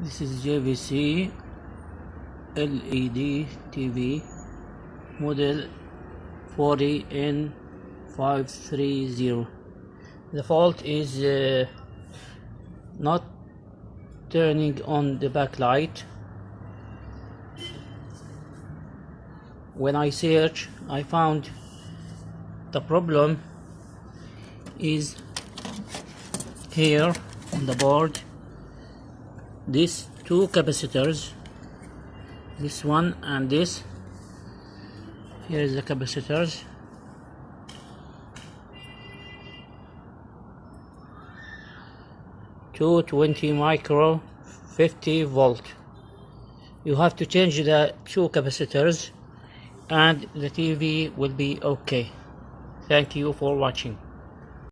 This is JVC LED TV model 40N530. The fault is not turning on the backlight. When I search, I found the problem is here on the board. These two capacitors, this one and this, here is the capacitors. Two 20 micro 50 volt. You have to change the two capacitors and the TV will be okay. Thank you for watching.